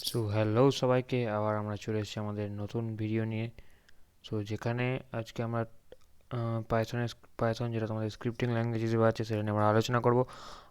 So hello সবাইকে, আবার আমরা চলে এসেছি আমাদের নতুন ভিডিও নিয়ে। সো যেখানে আজকে আমরা পাইথন যেটা তোমাদের স্ক্রিপ্টিং ল্যাঙ্গুয়েজ হিসেবে আছে সেটা নিয়ে আমরা আলোচনা করব।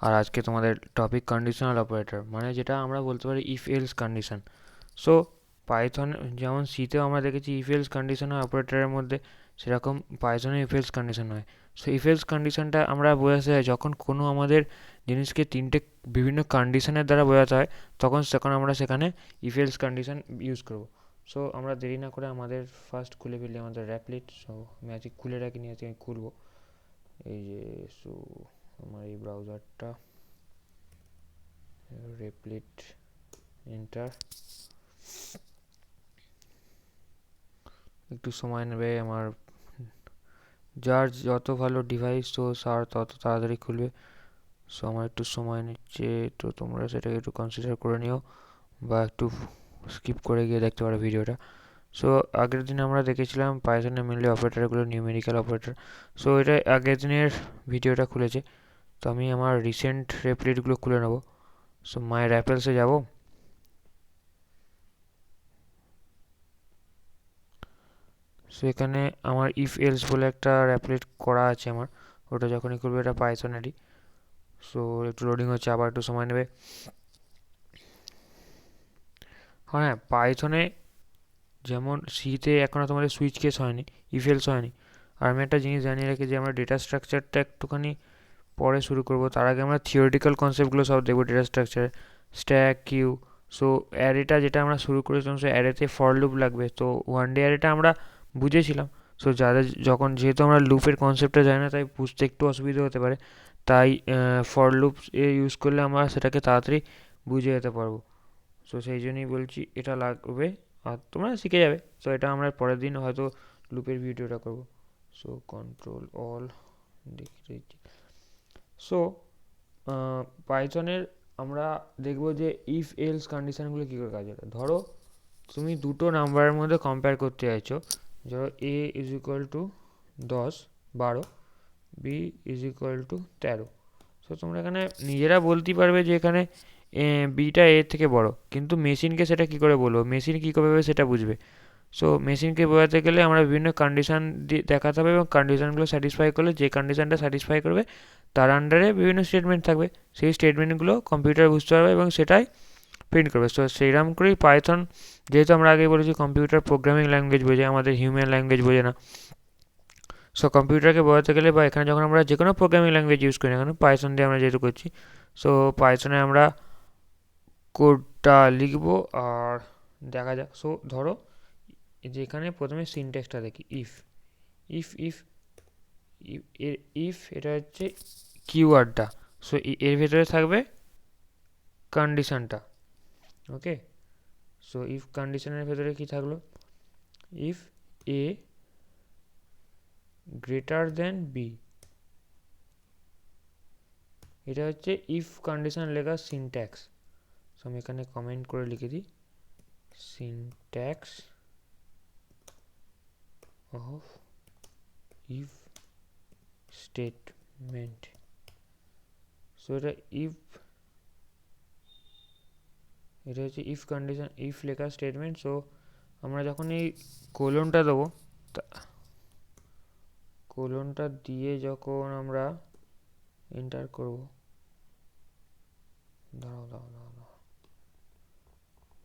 আর আজকে তোমাদের টপিক কন্ডিশনাল অপারেটর, মানে যেটা আমরা বলতে পারি if else condition. So Python যেমন সিতেও আমরা দেখেছি ইফ এলস কন্ডিশন হয় অপারেটরের মধ্যে, সেরকম পাইথনে ইফ এলস কন্ডিশন হয়। সো ইফ এলস কন্ডিশনটা আমরা বোঝাতে হয় যখন কোনো আমাদের জিনিসকে তিনটে বিভিন্ন কন্ডিশনের দ্বারা বোঝাতে হয়, তখন আমরা সেখানে ইফ এলস কন্ডিশন ইউজ করব। সো আমরা দেরি না করে আমাদের ফার্স্ট খুলে ফেলি আমাদের র্যাপলিট। সো আমি আজকে খুলে রাখিনি, আজকে আমি খুলবো। এই যে সো আমার এই ব্রাউজারটা র্যাপলিট এন্টার, একটু সময় নেবে আমার। যার যত ভালো ডিভাইস তো সার তত তাড়াতাড়ি খুলবে। সো আমার একটু সময় নিচ্ছে, তো তোমরা সেটাকে একটু কনসিডার করে নিও বা একটু স্কিপ করে গিয়ে দেখতে পারো ভিডিওটা। সো আগের দিন আমরা দেখেছিলাম পাইথনে মেনলি অপারেটরগুলো নিউমেরিক্যাল অপারেটর। সো এটা আগের দিনের ভিডিওটা খুলেছে। তো আমি আমার রিসেন্ট রেপ্লিটগুলো খুলে নেবো। সো মাই র্যাপেলসে যাব। সো এখানে আমার ইফ এলস বলে একটা র্যাপলেট করা আছে আমার, ওটা যখনই খুলবে এটা পাইথনেরই। সো একটু লোডিং হচ্ছে, আবার একটু সময় নেবে। হ্যাঁ, পাইথনে যেমন সিতে এখনও তোমাদের সুইচ কেস হয়নি, ইফ এলস হয়নি। আর আমি একটা জিনিস জানিয়ে রাখি যে আমরা ডেটা স্ট্রাকচারটা একটুখানি পরে শুরু করব, তার আগে আমরা থিওরিটিক্যাল কনসেপ্টগুলো সব দেখবো। Data structure, stack, queue. So অ্যারেটা যেটা আমরা শুরু করেছিলাম, সো অ্যারেতে ফর লুপ লাগবে। তো ওয়ান ডে অ্যারেটা আমরা বুঝেছিলাম। সো যাদের যখন যেহেতু আমরা লুপের কনসেপ্টটা জানি না, তাই বুঝতে একটু অসুবিধা হতে পারে। তাই ফর লুপ ইউজ করলে আমরা সেটাকে তাড়াতাড়ি বুঝে যেতে পারবো। সো সেই জন্যই বলছি এটা লাগবে, আর তোমরা শিখে যাবে। সো এটা আমরা পরের দিন হয়তো লুপের ভিডিওটা করবো। সো কন্ট্রোল অল দেখি। সো পাইথনের আমরা দেখব যে ইফ এলস কন্ডিশনগুলো কী করে কাজ করে। ধরো তুমি দুটো নাম্বারের মধ্যে কম্পেয়ার করতে চাইছো। ধরো A is equal to 10, 12, B is equal to 13। So তোমরা এখানে নিজেরা বলতেই পারবে যে এখানে বিটা এর থেকে বড়, কিন্তু মেশিনকে সেটা কী করে বলবো, মেশিন কী করবে সেটা বুঝবে। সো মেশিনকে বোঝাতে গেলে আমরা বিভিন্ন কন্ডিশান দেখাতে হবে, এবং কন্ডিশানগুলো স্যাটিসফাই করলে যে কন্ডিশানটা স্যাটিসফাই করবে তার আন্ডারে বিভিন্ন স্টেটমেন্ট থাকবে। সেই স্টেটমেন্টগুলো কম্পিউটার বুঝতে পারবে এবং সেটাই প্রিন্ট করবে। সো সেইরকম করেই পাইথন, যেহেতু আমরা আগে বলেছি কম্পিউটার প্রোগ্রামিং ল্যাঙ্গুয়েজ বোঝে, আমাদের হিউম্যান ল্যাঙ্গুয়েজ বোঝে না। সো কম্পিউটারকে বোঝাতে গেলে বা এখানে যখন আমরা যে কোনো প্রোগ্রামিং ল্যাঙ্গুয়েজ ইউজ করি না কেন, পাইথন দিয়ে আমরা যেহেতু করছি, সো পাইথনে আমরা কোডটা লিখবো আর দেখা যাক। সো ধরো যে এখানে প্রথমে সিনট্যাক্সটা দেখি, ইফ ইফ ইফ এর ইফ এটা হচ্ছে কিওয়ার্ডটা। সো এর ভেতরে থাকবে কন্ডিশনটা। ওকে, সো ইফ কন্ডিশনের ভেতরে কি থাকলো, if A greater than B. এটা হচ্ছে ইফ কন্ডিশন লেখার সিনট্যাক্স। সো আমি এখানে কমেন্ট করে লিখে দিই, syntax of if statement. So এটা হচ্ছে ইফ কন্ডিশন, ইফ লেখার স্টেটমেন্ট। সো আমরা যখন এই কোলনটা দেবো, কোলনটা দিয়ে যখন আমরা এন্টার করব, দাঁড়াও দাঁড়াও দাঁড়াও দাঁড়াও,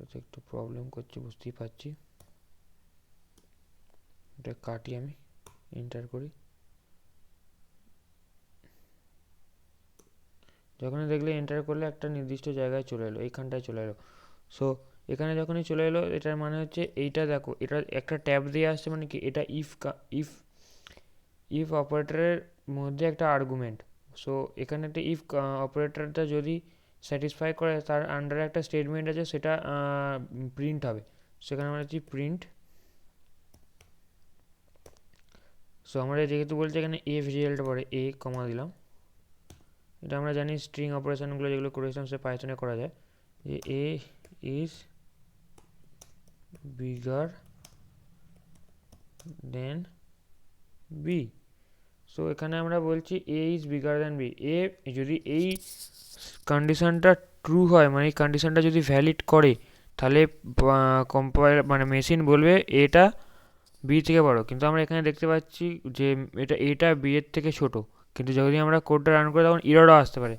এটা একটু প্রবলেম করছে বুঝতেই পারছি। এটা কাটি, আমি এন্টার করি। যখন দেখলে এন্টার করলে একটা নির্দিষ্ট জায়গায় চলে এলো, এইখানটায় চলে এলো। সো এখানে যখনই চলে এলো, এটার মানে হচ্ছে এইটা দেখো, এটা একটা ট্যাব দিয়ে আসছে, মানে কি এটা ইফ ইফ ইফ অপারেটরের মধ্যে একটা আর্গুমেন্ট। সো এখানে একটা ইফ অপারেটরটা যদি স্যাটিসফাই করে, তার আন্ডারে একটা স্টেটমেন্ট আছে, সেটা প্রিন্ট হবে। সেখানে আমরা হচ্ছে প্রিন্ট। সো আমরা যেহেতু বলছি এখানে এ ভেরিয়েবলটা পরে এ কমা দিলাম। এটা আমরা জানি স্ট্রিং অপারেশনগুলো যেগুলো করেছিলাম সে পাইথনে করা যায়, যে A is bigger than B. So এখানে আমরা বলছি A is bigger than B. A যদি এই কন্ডিশনটা ট্রু হয়, মানে এই কন্ডিশনটা যদি ভ্যালিড করে, তাহলে কম্পাইল মানে মেশিন বলবে এটা বি থেকে বড়, কিন্তু আমরা এখানে দেখতে পাচ্ছি যে এটা বি এর থেকে ছোট। কিন্তু যদি আমরা কোডটা রান করি তখন এররও আসতে পারে।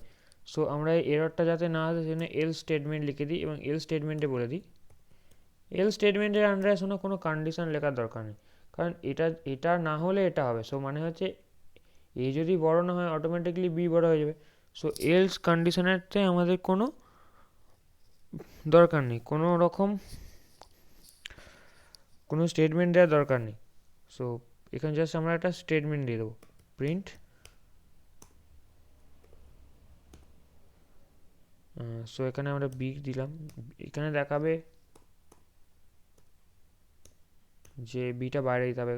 সো আমরা এই এররটা যাতে না আসে সেজন্য এল স্টেটমেন্ট লিখে দিই এবং এল স্টেটমেন্টে বলে দিই, এল স্টেটমেন্টের আন্ডারে কোনো কন্ডিশন লেখার দরকার নেই, কারণ এটা না হলে এটা হবে। সো মানে হচ্ছে এ যদি বড় না হয় অটোমেটিকলি বি বড় হয়ে যাবে। সো এলস কন্ডিশনেরতে আমাদের কোনো দরকার নেই, কোনো রকম কোনো স্টেটমেন্ট দেওয়ার দরকার নেই। সো এখানে জাস্ট আমরা একটা স্টেটমেন্ট দিয়ে দেবো, প্রিন্ট। সো এখানে আমরা বি দিলাম, এখানে দেখাবে যে বিটা বাইরে দিতে হবে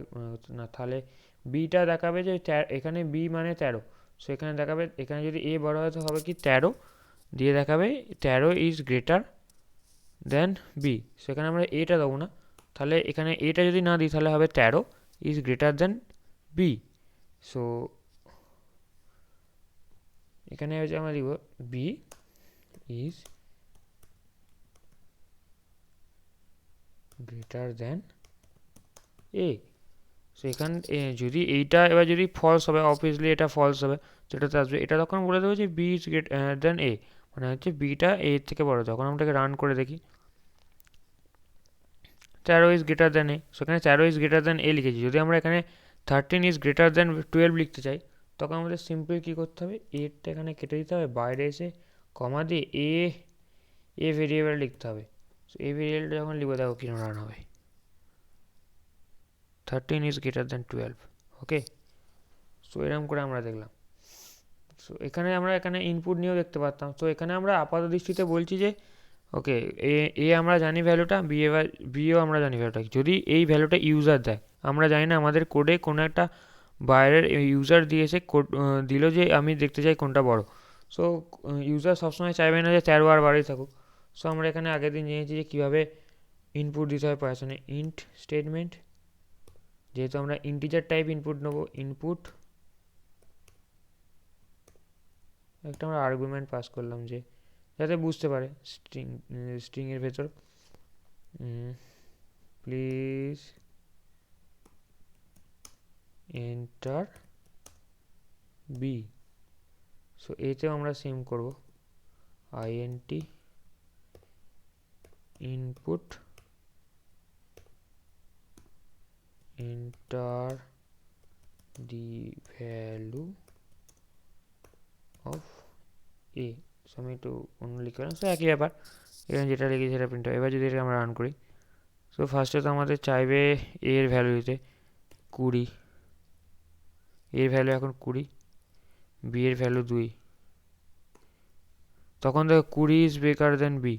না, তাহলে বিটা দেখাবে যে এখানে বি মানে 13। সো এখানে দেখাবে, এখানে যদি এ বড় হয় তো হবে কি 13 দিয়ে দেখাবে 13 ইজ গ্রেটার দেন বি। সেখানে আমরা এটা দেবো না, তাহলে এখানে এটা যদি না দিই তাহলে হবে 13 is greater than B. So এখানে হচ্ছে আমরা দিব B is greater than A. So এখান যদি এইটা এবার যদি ফলস হবে, অবভিয়াসলি এটা ফলস হবে, যেটাতে আসবে এটা তখন বলে দেবো যে বি ইজ গ্রেটার দেন এ, মানে হচ্ছে বিটা এ থেকে বড়। যখন আমরা এটাকে রান করে দেখি 13 ইজ গ্রেটার দেন এ, সেখানে 13 ইজ গ্রেটার দেন এ লিখেছি। যদি আমরা এখানে 13 ইজ গ্রেটার দেন 12 লিখতে চাই তখন আমাদের সিম্পল কী করতে হবে, এরটা এখানে কেটে দিতে হবে, বাইরে এসে কমা দিয়ে এ ভেরিয়েবল লিখতে হবে। সো এই ভেরিয়েবলটা যখন লিখবো দেখো কিরকম রান হবে, 13 is greater then 12। Okay, so এরকম করে আমরা দেখলাম। সো এখানে আমরা ইনপুট নিয়েও দেখতে পারতাম। তো এখানে আমরা আপাত দৃষ্টিতে বলছি যে ওকে এ আমরা জানি ভ্যালুটা, বিও আমরা জানি ভ্যালুটা। যদি এই ভ্যালুটা ইউজার দেয়, আমরা জানি না আমাদের কোডে কোনো একটা বাইরের ইউজার দিয়েছে, কোড দিল যে আমি দেখতে চাই কোনটা বড়। সো ইউজার সবসময় চাইবে না যে 13 আর বাড়িয়ে থাকুক। সো আমরা এখানে আগের দিন জেনেছি যে কীভাবে ইনপুট দিতে হয় পাইথনে, ইন্ট স্টেটমেন্ট, যেহেতু আমরা ইন্টিজার টাইপ ইনপুট নেবো, ইনপুট একটা আমরা আর্গুমেন্ট পাস করলাম যে যাতে বুঝতে পারে স্ট্রিংয়ের ভেতর প্লিজ এন্টার বি। সো এতেও আমরা সেম করব, int input enter the value of A. So আমি একটু অন্য লিখলাম, সো একই ব্যাপার, এখানে যেটা লিখেছি সেটা প্রিন্ট হবে। এবার যদি এটা আমরা রান করি, সো ফার্স্টে তো আমাদের চাইবে এর ভ্যালু দিতে 20, এর ভ্যালু এখন 20, বি এর ভ্যালু 2, তখন দেখো 20 ইজ বেকার দেন বি।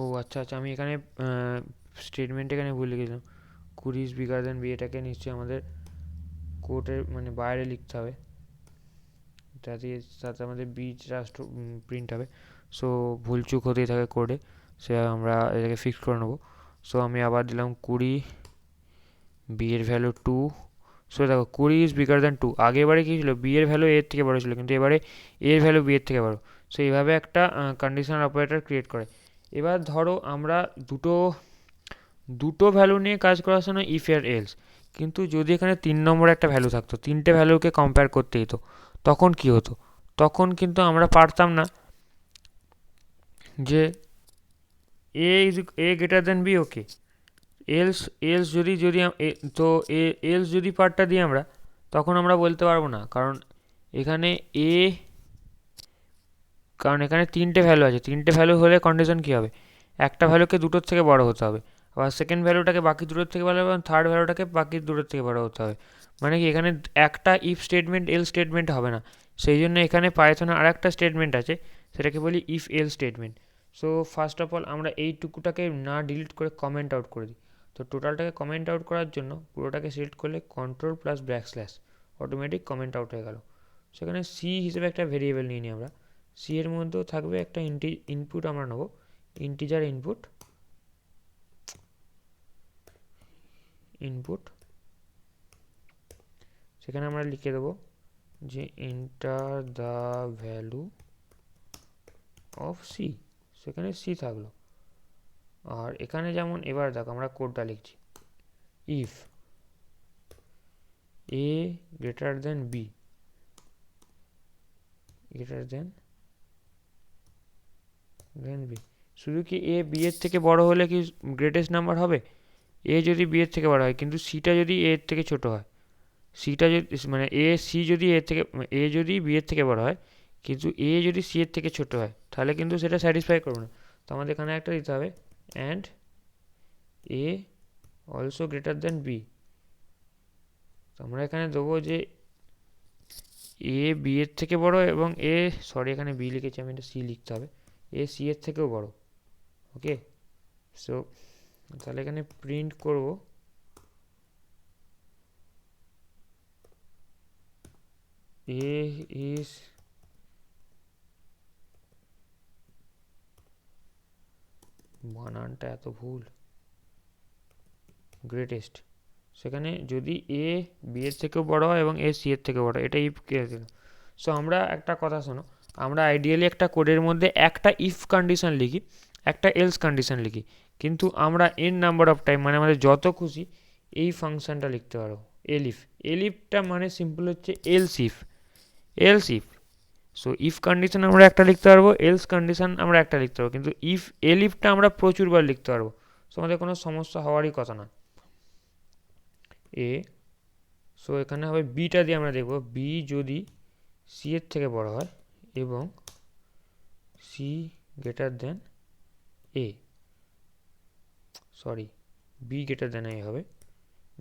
ও আচ্ছা আচ্ছা, আমি এখানে স্টেটমেন্ট এখানে ভুল লিখেছিলাম, 20 ইজ বিগার দেন বি, এটাকে নিশ্চয়ই আমাদের কোডের মানে বাইরে লিখতে হবে, তাতে আমাদের বি জাস্ট প্রিন্ট হবে। সো ভুলচুক হতেই থাকে কোডে, সে আমরা এটাকে ফিক্স করে নেবো। সো আমি আবার দিলাম 20, বি এর ভ্যালু 2। সো দেখো 20 ইজ বিগার দেন 2, আগেরবারে কী ছিল, বি এর ভ্যালু এর থেকে বড় ছিল, কিন্তু এবারে এর ভ্যালু বি এর থেকে বড়। সো এইভাবে একটা কন্ডিশনাল অপারেটর ক্রিয়েট করে। এবার ধরো আমরা দুটো ভ্যালু নিয়ে কাজ করার সময় ইফ আর এলস, কিন্তু যদি এখানে 3 নম্বরে একটা ভ্যালু থাকতো, তিনটে ভ্যালুকে কম্পেয়ার করতে হতো, তখন কি হতো, তখন কিন্তু আমরা পারতাম না যে এ গ্রেটার দেন বি। ওকে, এলস এলস যদি যদি তো এলস যদি পার্টটা দিই আমরা, তখন আমরা বলতে পারবো না, কারণ এখানে কারণ এখানে তিনটে ভ্যালু আছে, তিনটে ভ্যালু হলে কন্ডিশন কী হবে, একটা ভ্যালুকে দুটোর থেকে বড় হতে হবে, আবার সেকেন্ড ভ্যালুটাকে বাকি দুটোর থেকে বড় হবে, এবং থার্ড ভ্যালুটাকে বাকি দুটোর থেকে বড় হতে হবে। মানে কি এখানে একটা ইফ স্টেটমেন্ট এল স্টেটমেন্ট হবে না, সেই জন্য এখানে পাইথনে আর একটা স্টেটমেন্ট আছে, সেটাকে বলি if L statement. So first of all আমরা এইটুকুটাকে না ডিলিট করে কমেন্ট আউট করে দিই। তো টোটালটাকে কমেন্ট আউট করার জন্য পুরোটাকে সিলেক্ট করলে control plus backslash, automatic comment out হয়ে গেল। সেখানে সি হিসেবে একটা ভেরিয়েবল নিয়ে নিই আমরা, সি এর মধ্যেও থাকবে একটা ইনপুট আমরা নেবো, ইন্টিজার ইনপুট, সেখানে আমরা লিখে দেবো যে enter the value of C, সেখানে সি থাকলো। আর এখানে যেমন এবার দেখো আমরা কোডটা লিখছি, if A greater than B, greater than B, শুধু কি এ বি এর থেকে বড় হলে কি গ্রেটেস্ট নাম্বার হবে? এ যদি বি এর থেকে বড় হয় কিন্তু সিটা যদি এ এর থেকে ছোট হয়, সিটা যদি মানে এ সি যদি এর থেকে, এ যদি বি এর থেকে বড় হয় কিন্তু এ যদি সি এর থেকে ছোট হয়, তাহলে কিন্তু সেটা স্যাটিসফাই করবে না। তো আমাদের এখানে একটা দিতে হবে and A also greater than B. তো আমরা এখানে দেবো যে এ বি এর থেকে বড় এবং এ, সরি এখানে বি লিখেছি আমি, এটা সি লিখতে হবে, এ সি এর থেকেও বড়। ওকে, সো তাহলে এখানে প্রিন্ট করব এ ইজ, বানানটা এত ভুল, গ্রেটেস্ট। সেখানে যদি এ বি এর থেকেও বড় হয় এবং এ সি এর থেকেও বড়, এটা ইফ কেস দিল। সো আমরা একটা কথা শোনো, আমরা আইডিয়ালি একটা কোডের মধ্যে একটা ইফ কন্ডিশন লিখি, একটা এলস কন্ডিশন লিখি, কিন্তু আমরা এন নাম্বার অফ টাইম মানে আমাদের যত খুশি এই ফাংশনটা লিখতে পারো, এলিফ। এলিফটা মানে সিম্পল হচ্ছে else if, else if. So if condition আমরা একটা লিখতে পারবো, এলস কন্ডিশন আমরা একটা লিখতে পারবো, কিন্তু ইফ এলিফটা আমরা প্রচুরবার লিখতে পারবো। সো আমাদের কোনো সমস্যা হওয়ারই কথা না। এ, সো এখানে হবে বিটা দিয়ে আমরা দেখব বি যদি সি এর থেকে বড় হয় এবং C greater than A, sorry B greater than A হবে।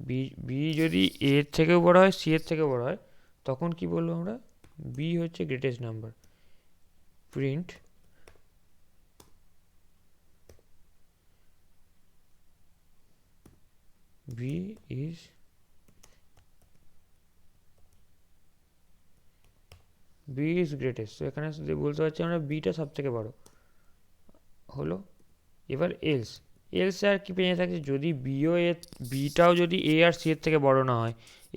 বি বি যদি এ এর থেকেও বড় হয় সি এর থেকেও বড় হয়, তখন কি বলবো আমরা, বি হচ্ছে greatest number. Print B is B is greatest. তো এখানে যদি বলতে পারছি আমরা বিটা সব থেকে বড় হলো। এবার এলস, এলস আর কি পেয়ে থাকছে, যদি বিও এ, বিটাও যদি এ আর সি এর থেকে বড় না হয়,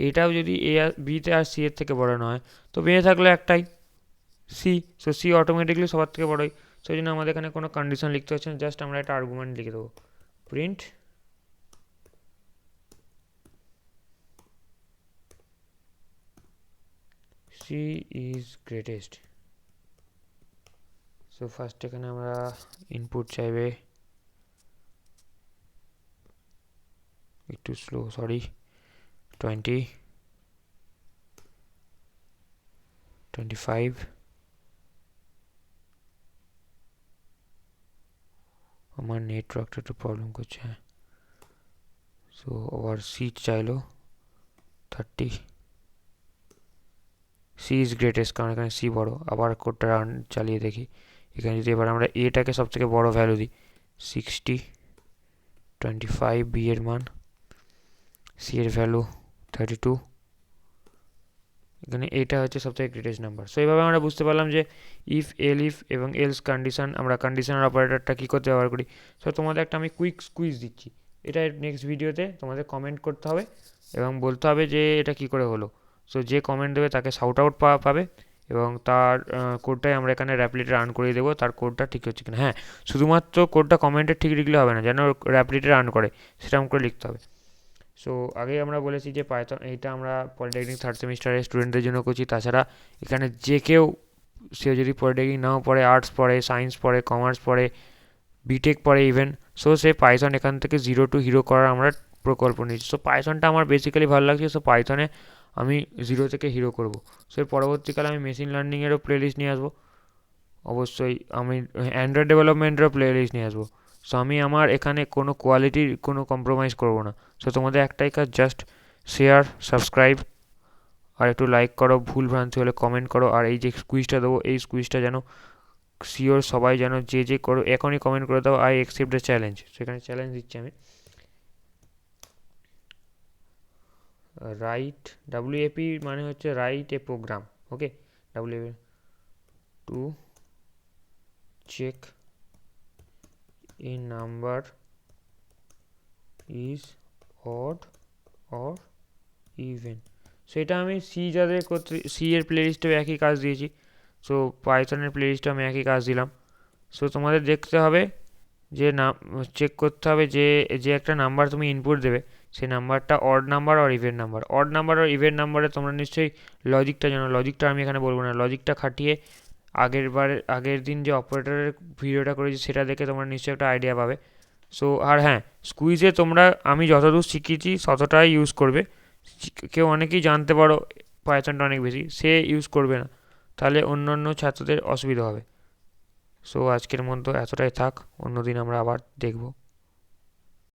এটাও যদি এ আর বিতে আর সি এর থেকে বড় না হয়, তো পেয়ে থাকলো একটাই সি। সো সি অটোমেটিকলি সবার থেকে বড়ই। সেই জন্য আমাদের এখানে কোনো কন্ডিশন লিখতে হচ্ছে না, জাস্ট আমরা একটা আর্গুমেন্ট লিখে দেবো, print C is greatest. So first এখানে আমরা ইনপুট চাইবে, একটু স্লো সরি, 20, 25, আমার নেটওয়ার্কটা একটু প্রবলেম করছে। হ্যাঁ, সো আবার সি চাইলো 30, সি ইজ গ্রেটেস্ট কারণ এখানে সি বড়। আবার কোডটা রান চালিয়ে দেখি, এখানে যদি এবার আমরা এটাকে সব থেকে বড় ভ্যালু দিই 60, 25 বি এর মান, সি এর ভ্যালু 32, এখানে এটা হচ্ছে সবথেকে গ্রেটেস্ট নাম্বার। সো এইভাবে আমরা বুঝতে পারলাম যে ইফ, এল ইফ এবং এলস কন্ডিশন, আমরা কন্ডিশনাল অপারেটরটা কী করতে ব্যবহার করি। সো তোমাদের একটা আমি কুইক কুইজ দিচ্ছি, এটা নেক্সট ভিডিওতে তোমাদের কমেন্ট করতে হবে এবং বলতে হবে যে এটা কী করে হলো। সো যে কমেন্ট দেবে তাকে শাউট আউট পাবে এবং তার কোডটাই আমরা এখানে র্যাপলিটে রান করিয়ে দেবো, তার কোডটা ঠিক হচ্ছে কিনা। হ্যাঁ, শুধুমাত্র কোডটা কমেন্টে ঠিক লিখলে হবে না, যেন র্যাপলিটে রান করে সেরকম করে লিখতে হবে। সো আগেই আমরা বলেছি যে পাইথন এইটা আমরা পলিটেকনিক থার্ড সেমিস্টারের স্টুডেন্টদের জন্য করছি। তাছাড়া এখানে যে কেউ, সে যদি পলিটেকনিক নাও পড়ে, আর্টস পড়ে, সায়েন্স পড়ে, কমার্স পড়ে, বিটেক পড়ে ইভেন, সো সে পাইথন এখান থেকে জিরো টু হিরো করার আমরা প্রকল্প নিচ্ছি। সো পাইথনটা আমার বেসিক্যালি ভালো লাগছে, সো পাইথনে আমি জিরো থেকে হিরো করব। সো এর পরবর্তীকালে আমি মেশিন লার্নিংয়েরও প্লেলিস্ট নিয়ে আসবো, অবশ্যই আমি অ্যান্ড্রয়েড ডেভেলপমেন্টেরও প্লেলিস্ট নিয়ে আসবো। সো আমি আমার এখানে কোনো কোয়ালিটির কোনো কম্প্রোমাইজ করবো না। সো তোমাদের একটাই কাজ, জাস্ট শেয়ার, সাবস্ক্রাইব আর একটু লাইক করো, ভুল ভ্রান্তি হলে কমেন্ট করো। আর এই যে কুইজটা দেবো, এই কুইজটা যেন শিওর সবাই যেন যে যে করো এখনই কমেন্ট করে দাও, আই অ্যাকসেপ্ট দ্য চ্যালেঞ্জ। সেখানে চ্যালেঞ্জ দিচ্ছি আমি, রাইট, ডাব্লিউএপি মানে হচ্ছে write a program, okay, WAP to check a number is odd or even. সেটা আমি সি যাদের করতে, সি এর প্লেলিস্টেও একই কাজ দিয়েছি। সো পাইথনের প্লেলিস্টে আমি একই কাজ দিলাম। সো তোমাদের দেখতে হবে যে না, চেক করতে হবে যে যে একটা নাম্বার তুমি ইনপুট দেবে সেই নাম্বারটা অড নাম্বার আর ইভেন্ট নাম্বার। অড নাম্বার আর ইভেন্ট নাম্বারে তোমরা নিশ্চয়ই লজিকটা জানো, লজিকটা আমি এখানে বলবো না, লজিকটা খাটিয়ে আগের দিন যে অপারেটরের ভিডিওটা করেছি সেটা দেখে তোমরা নিশ্চয়ই একটা আইডিয়া পাবে। সো আর হ্যাঁ, স্কুইজে তোমরা আমি যতদূর শিখিয়েছি ততটাই ইউজ করবে। কেউ অনেকেই জানতে পারো পাইথনটা অনেক বেশি, সে ইউজ করবে না, তাহলে অন্য অন্য ছাত্রদের অসুবিধা হবে। সো আজকের মতো এতটাই থাক, অন্যদিন আমরা আবার দেখব।